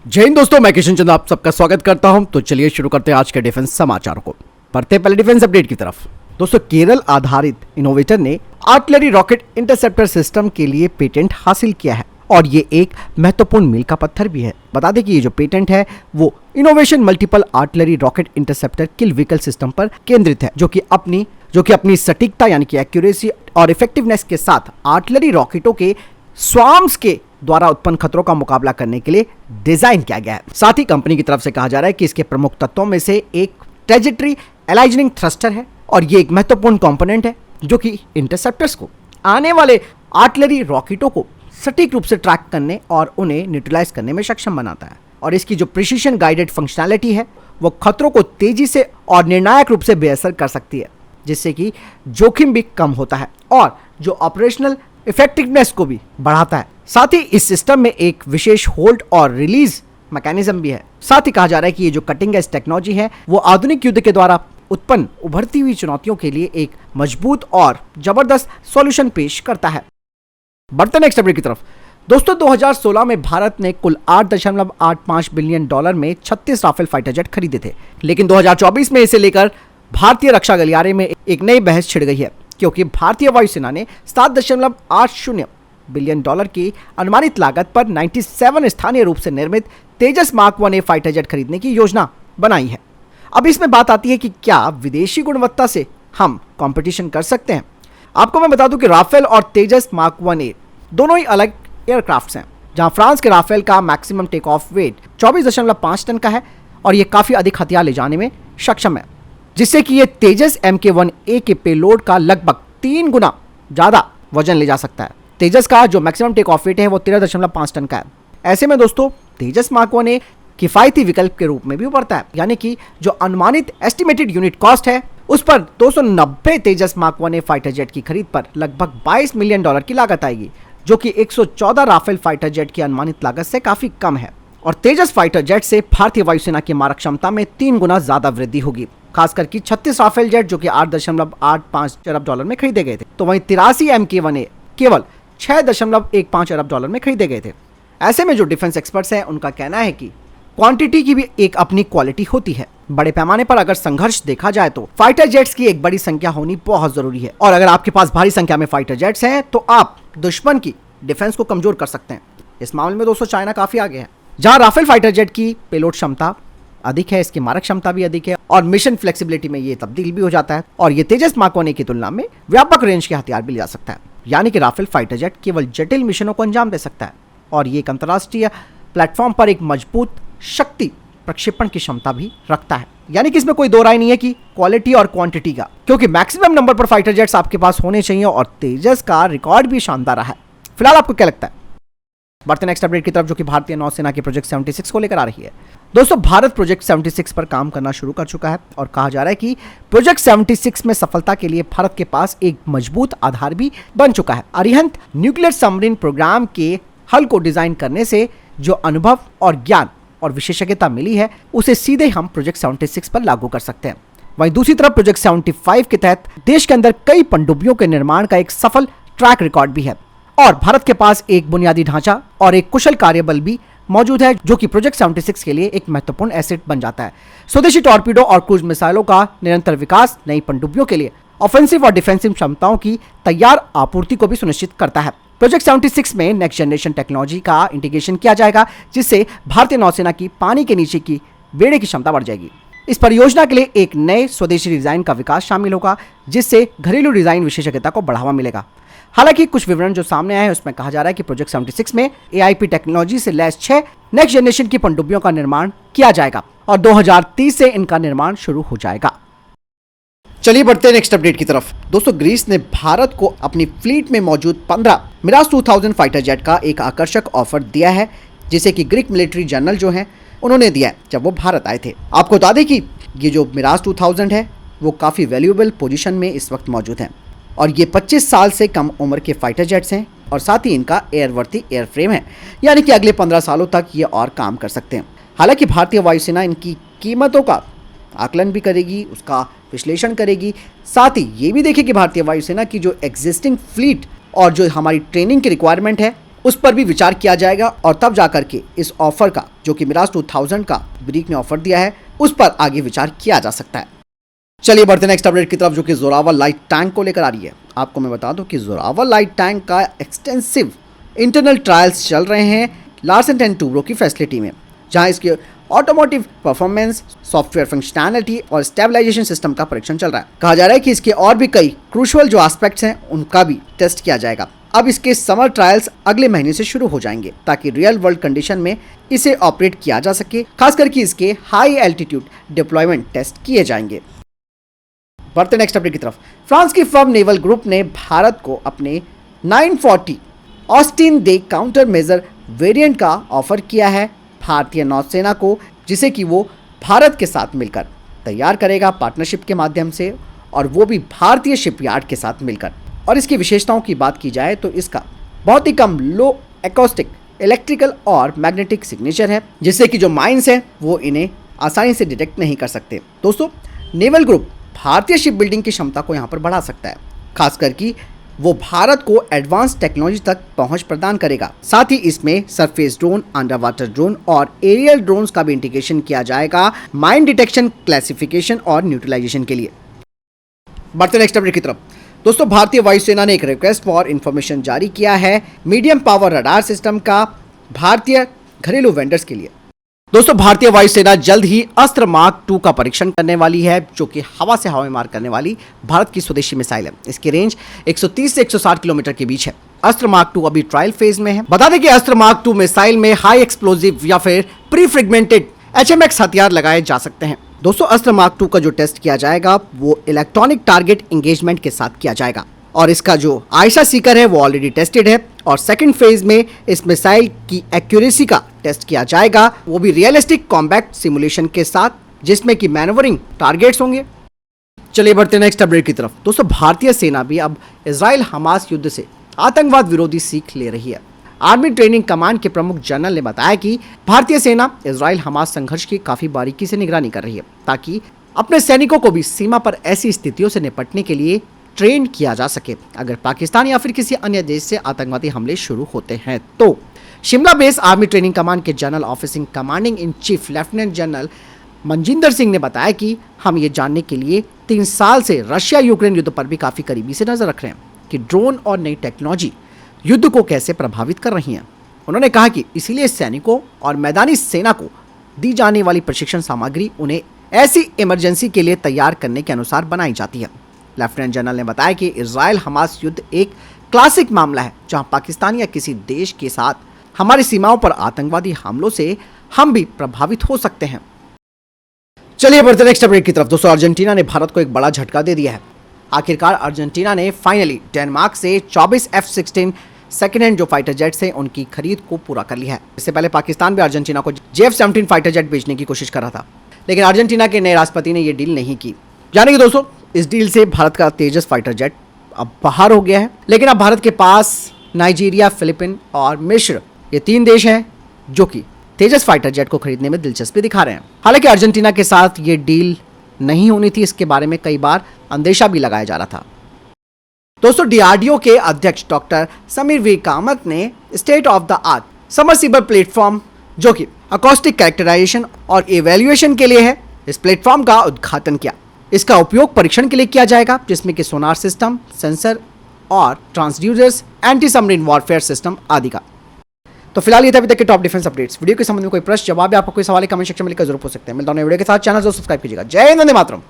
जय हिंद दोस्तों, मैं किशन चंद आप सबका स्वागत करता हूं। तो चलिए शुरू करते हैं आज के डिफेंस समाचारों को। बढ़ते पहले डिफेंस अपडेट की तरफ। दोस्तों, केरल आधारित इनोवेटर ने आर्टिलरी रॉकेट इंटरसेप्टर सिस्टम के लिए पेटेंट हासिल किया है और ये एक महत्वपूर्ण मील का पत्थर भी है। बता दें कि ये जो पेटेंट है वो innovation multiple artillery rocket interceptor kill vehicle system पर केंद्रित है, जो कि अपनी सटीकता यानी कि एक्यूरेसी और इफेक्टिवनेस के साथ आर्टिलरी रॉकेटों के स्वार्म्स के द्वारा उत्पन्न खतरों का मुकाबला करने के लिए डिजाइन किया गया है। साथ ही कंपनी की तरफ से कहा जा रहा है कि इसके प्रमुख तत्वों में से एक ट्रेजेक्टरी एलाइजनिंग थ्रस्टर है और ये एक महत्वपूर्ण कंपोनेंट है जो कि इंटरसेप्टर्स को आने वाले आर्टिलरी रॉकेटों को सटीक रूप से ट्रैक करने और उन्हें न्यूट्रलाइज करने में सक्षम बनाता है। और इसकी जो प्रिसीजन गाइडेड फंक्शनैलिटी है वो खतरों को तेजी से और निर्णायक रूप से बेअसर कर सकती है, जिससे कि जोखिम भी कम होता है और जो ऑपरेशनल इफेक्टिवनेस को भी बढ़ाता है। साथ ही इस सिस्टम में एक विशेष होल्ड और रिलीज मैकेनिज्म भी है। साथ ही कहा जा रहा है कि ये जो कटिंग एज टेक्नोलॉजी है वो आधुनिक युद्ध के द्वारा उत्पन्न उभरती हुई चुनौतियों के लिए एक मजबूत और जबरदस्त सॉल्यूशन पेश करता है। बढ़ते नेक्स्ट अपडेट की तरफ। दोस्तों, 2016 में भारत ने कुल $8.85 बिलियन में 36 राफेल फाइटर जेट खरीदे थे, लेकिन 2024 में इसे लेकर भारतीय रक्षा गलियारे में एक नई बहस छिड़ गई है, क्योंकि भारतीय वायुसेना ने $7.80 बिलियन की अनुमानित लागत पर 97 स्थानीय रूप से निर्मित तेजस मार्क 1A फाइटर जेट खरीदने की योजना बनाई है। अब इसमें बात आती है कि क्या विदेशी गुणवत्ता से हम कंपटीशन कर सकते हैं। आपको मैं बता दूं कि राफेल और तेजस मार्क 1A दोनों ही अलग एयरक्राफ्ट्स हैं, जहां फ्रांस के राफेल का maximum take off weight 24.5 ton का है और ये काफी अधिक हथियार ले जाने में सक्षम है, जिससे कि ये तेजस MK1A के पेलोड का लगभग 3 गुना ज्यादा वजन ले जा सकता है। तेजस का जो मैक्सिमम टेक ऑफ वेट है वो 13.5 टन का है। ऐसे में दोस्तों, तेजस मार्क 1A किफायती विकल्प के रूप में भी उभरता है, यानी कि जो अनुमानित एस्टिमेटेड यूनिट कॉस्ट है उस पर 290 तेजस मार्क 1A फाइटर जेट की खरीद पर लगभग $22 मिलियन की लागत आएगी, जो कि 114 राफेल फाइटर जेट की अनुमानित लागत से काफी कम है। और तेजस फाइटर जेट से भारतीय वायुसेना की मारक क्षमता में 3 गुना ज्यादा वृद्धि होगी, खासकर कि 36 राफेल जेट जो कि $8.85 अरब में खरीदे गए थे, तो वहीं 83 MK1A केवल $6.15 अरब में खरीदे गए थे। ऐसे में जो डिफेंस एक्सपर्ट्स हैं उनका कहना है कि क्वांटिटी की भी एक अपनी क्वालिटी होती है। बड़े पैमाने पर अगर संघर्ष देखा जाए तो फाइटर जेट्स की एक बड़ी संख्या होनी बहुत जरूरी है, और अगर आपके पास भारी संख्या में फाइटर जेट्स हैं तो आप दुश्मन की डिफेंस को कमजोर कर सकते हैं। इस मामले में दोस्तों चाइना काफी आगे है, जहां राफेल फाइटर जेट की पेलोड क्षमता अधिक है, इसकी मारक क्षमता भी अधिक है और मिशन फ्लेक्सिबिलिटी में ये तब्दील भी हो जाता है, और ये तेजस मार्क 1A की तुलना में व्यापक रेंज के हथियार भी ले जा सकता है। यानी कि राफेल फाइटर जेट केवल जटिल मिशनों को अंजाम दे सकता है, और ये एक अंतर्राष्ट्रीय प्लेटफॉर्म पर एक मजबूत शक्ति प्रक्षेपण की क्षमता भी रखता है। यानी कि इसमें कोई दो राय नहीं है कि क्वालिटी और क्वांटिटी का, क्योंकि मैक्सिमम नंबर पर फाइटर जेट्स आपके पास होने चाहिए और तेजस का रिकॉर्ड भी शानदार रहा है। फिलहाल आपको क्या लगता है? बढ़ते नेक्स्ट अपडेट की तरफ, जो कि भारतीय नौसेना के प्रोजेक्ट 76 को लेकर आ रही है। दोस्तों, भारत प्रोजेक्ट 76 पर काम करना शुरू कर चुका है और कहा जा रहा है कि प्रोजेक्ट 76 में सफलता के लिए भारत के पास एक मजबूत आधार भी बन चुका है। अरिहंत न्यूक्लियर सबमरीन प्रोग्राम के हल को डिजाइन करने से जो अनुभव और ज्ञान और विशेषज्ञता मिली है उसे सीधे हम प्रोजेक्ट 76 पर लागू कर सकते हैं। वहीं दूसरी तरफ प्रोजेक्ट 75 के तहत देश के अंदर कई पनडुब्बियों के निर्माण का एक सफल ट्रैक रिकॉर्ड भी है, और भारत के पास एक बुनियादी ढांचा और एक कुशल कार्यबल भी मौजूद है, जो कि प्रोजेक्ट 76 के लिए एक महत्वपूर्ण एसेट बन जाता है। स्वदेशी टॉर्पीडो और क्रूज मिसाइलों का निरंतर विकास नई पनडुब्बियों के लिए ऑफेंसिव और डिफेंसिव क्षमताओं की तैयार आपूर्ति को भी सुनिश्चित करता है। प्रोजेक्ट 76 में नेक्स्ट जनरेशन टेक्नोलॉजी का इंटीग्रेशन किया जाएगा, जिससे भारतीय नौसेना की पानी के नीचे की बेड़े की क्षमता बढ़ जाएगी। इस परियोजना के लिए एक नए स्वदेशी डिजाइन का विकास शामिल होगा, जिससे घरेलू डिजाइन विशेषज्ञता को बढ़ावा मिलेगा। हालांकि कुछ विवरण जो सामने आए हैं उसमें कहा जा रहा है कि प्रोजेक्ट 76 में AIP टेक्नोलॉजी से लैस 6 नेक्स्ट जनरेशन की पनडुब्बियों का निर्माण किया जाएगा और 2030 से इनका निर्माण शुरू हो जाएगा। चलिए बढ़ते हैं नेक्स्ट अपडेट की तरफ। दोस्तों, ग्रीस ने भारत को अपनी फ्लीट में मौजूद 15 मिराज 2000 फाइटर जेट का एक आकर्षक ऑफर दिया है, जिसे कि ग्रीक मिलिट्री जनरल जो हैं उन्होंने दिया है जब वो भारत आए थे। आपको बता दें कि ये जो मिराज 2000 है वो काफ़ी वैल्यूएबल पोजीशन में इस वक्त मौजूद हैं, और ये 25 साल से कम उम्र के फाइटर जेट्स हैं, और साथ ही इनका एयरवर्थी एयरफ्रेम है, यानी कि अगले 15 सालों तक ये और काम कर सकते हैं। हालांकि भारतीय वायुसेना इनकी कीमतों का आकलन भी करेगी, उसका विश्लेषण करेगी, साथ ही ये भी देखेगी कि भारतीय वायुसेना की जो एग्जिस्टिंग फ्लीट और जो हमारी ट्रेनिंग की रिक्वायरमेंट है उस पर भी विचार किया जाएगा और तब जाकर के इस ऑफर का, जो कि मिराज 2000 का ब्रीक ने ऑफर दिया है, उस पर आगे विचार किया जा सकता है। चलिए बढ़ते नेक्स्ट अपडेट की तरफ, जो कि जोरावर लाइट टैंक को लेकर आ रही है। आपको मैं बता दूं कि जोरावर लाइट टैंक का एक्सटेंसिव इंटरनल ट्रायल्स चल रहे हैं लार्सन एंड टूब्रो की फैसिलिटी में, जहां इसके ऑटोमोटिव परफॉर्मेंस, सॉफ्टवेयर फंक्शनैलिटी और स्टेबलाइजेशन सिस्टम का परीक्षण चल रहा है। कहा जा रहा है कि इसके और भी कई क्रूशियल जो एस्पेक्ट्स हैं उनका भी टेस्ट किया जाएगा। अब इसके समर ट्रायल्स अगले महीने से शुरू हो जाएंगे ताकि रियल वर्ल्ड कंडीशन में इसे ऑपरेट किया जा सके, खास करके इसके हाई एल्टीट्यूड डिप्लॉयमेंट टेस्ट किए जाएंगे। बढ़ते नेक्स्ट अपडेट की तरफ। फ्रांस की फर्म नेवल ग्रुप ने भारत को अपने 940 ऑस्टिन दे काउंटर मेजर वेरिएंट का ऑफर किया है भारतीय नौसेना को, जिसे कि वो भारत के साथ मिलकर तैयार करेगा पार्टनरशिप के माध्यम से, और वो भी भारतीय शिपयार्ड के साथ मिलकर। और इसकी विशेषताओं की बात की जाए तो इसका बहुत ही कम लो एकॉस्टिक इलेक्ट्रिकल और मैग्नेटिक सिग्नेचर है, जिससे कि जो माइंस हैं वो इन्हें आसानी से डिटेक्ट नहीं कर सकते। दोस्तों, नेवल ग्रुप भारतीय शिप बिल्डिंग की क्षमता को यहाँ पर बढ़ा सकता है, खासकर कि वो भारत को एडवांस टेक्नोलॉजी तक पहुंच प्रदान करेगा। साथ ही इसमें surface drone, under water drone और एरियल ड्रोन्स का भी इंटीग्रेशन किया जाएगा माइन डिटेक्शन, क्लासिफिकेशन और न्यूट्रलाइजेशन के लिए। बढ़ते नेक्स्ट अपडेट की तरफ। दोस्तों, भारतीय वायुसेना ने एक रिक्वेस्ट फॉर इंफॉर्मेशन जारी किया है मीडियम पावर रडार सिस्टम का भारतीय घरेलू वेंडर्स के लिए। दोस्तों, भारतीय वायुसेना जल्द ही अस्त्र मार्क 2 का परीक्षण करने वाली है, जो कि हवा से हवा में मार करने वाली भारत की स्वदेशी मिसाइल है। इसकी रेंज 130 से 160 किलोमीटर के बीच है। अस्त्र मार्क 2 अभी ट्रायल फेज में है। बता दें कि अस्त्र मार्क 2 मिसाइल में हाई एक्सप्लोजिव या फिर प्री फ्रेगमेंटेड HMX हथियार लगाए जा सकते हैं। दोस्तों, अस्त्र मार्क 2 का जो टेस्ट किया जाएगा वो इलेक्ट्रॉनिक टारगेट एंगेजमेंट के साथ किया जाएगा, और इसका जो आयशा सीकर है वो ऑलरेडी टेस्टेड है, और सेकंड फेज में इस मिसाइल की एक्यूरेसी का टेस्ट किया जाएगा, वो भी रियलिस्टिक कॉम्बैट सिमुलेशन के साथ, जिसमें कि मैनूवरिंग टारगेट्स होंगे। चलिए बढ़ते नेक्स्ट अपडेट की तरफ। दोस्तों, भारतीय सेना भी अब इजराइल हमास युद्ध से आतंकवाद विरोधी सीख ले रही है। आर्मी ट्रेनिंग कमांड के प्रमुख जनरल ने बताया कि भारतीय सेना इजराइल हमास संघर्ष की काफी बारीकी से निगरानी कर रही है, ताकि अपने सैनिकों को भी सीमा पर ऐसी स्थितियों से निपटने के लिए ट्रेन किया जा सके अगर पाकिस्तान या फिर किसी अन्य देश से आतंकवादी हमले शुरू होते हैं। तो Shimla base army training command के general officing commanding in chief lieutenant general Manjinder Singh ने बताया कि हम ये जानने के लिए 3 साल से रशिया यूक्रेन युद्ध पर भी काफी करीबी से नजर रख रहे हैं कि ड्रोन और नई टेक्नोलॉजी युद्ध को कैसे प्रभावित कर रही हैं। उन्होंने कहा कि इसीलिए सैनिकों और मैदानी सेना को दी जाने वाली प्रशिक्षण सामग्री उन्हें ऐसी इमरजेंसी के लिए तैयार करने के अनुसार बनाई जाती है। लेफ्टिनेंट जनरल ने बताया कि इजराइल हमास युद्ध एक क्लासिक मामला है, जहां पाकिस्तान या किसी देश के साथ हमारी सीमाओं पर आतंकवादी हमलों से हम भी प्रभावित हो सकते हैं। चलिए बढ़ते नेक्स्ट अपडेट की तरफ। दोस्तों, अर्जेंटीना ने भारत को एक बड़ा झटका दे दिया है। आखिरकार अर्जेंटीना ने फाइनली डेनमार्क से 24 F-16 सेकेंड हैंड जो फाइटर जेट्स हैं उनकी खरीद को पूरा कर लिया है। इससे पहले पाकिस्तान भी अर्जेंटीना को JF-17 फाइटर जेट बेचने की कोशिश कर रहा था, लेकिन अर्जेंटीना के नए राष्ट्रपति ने यह डील नहीं की। यानी कि दोस्तों, इस डील से भारत का तेजस फाइटर जेट अब बाहर हो गया है। लेकिन अब भारत के पास नाइजीरिया, फिलीपीन और मिस्र, ये 3 देश हैं जो कि तेजस फाइटर जेट को खरीदने में दिलचस्पी दिखा रहे हैं। हालांकि अर्जेंटीना के साथ ये डील नहीं होनी थी, इसके बारे में कई बार अंदेशा भी लगाया जा रहा था। दोस्तों, DRDO के अध्यक्ष डॉक्टर समीर वी कामत ने state of the art submersible platform, जो कि अकॉस्टिक कैरेक्टराइजेशन और इवैल्यूएशन के लिए है, इस प्लेटफॉर्म का उद्घाटन किया। इसका उपयोग परीक्षण के लिए किया जाएगा, जिसमें कि सोनार सिस्टम, सेंसर और transducers, anti submarine warfare system आदि का। तो फिलहाल ये थे अभी तक के टॉप डिफेंस अपडेट्स। वीडियो के संबंध में कोई प्रश्न, जवाब या आपको कोई सवाल कमेंट सेक्शन में लिखकर जरूर पूछ सकते हैं। मिलता हूं वीडियो के साथ। चैनल जरूर सब्सक्राइब कीजिएगा। जय हिंद, वंदे मातरम।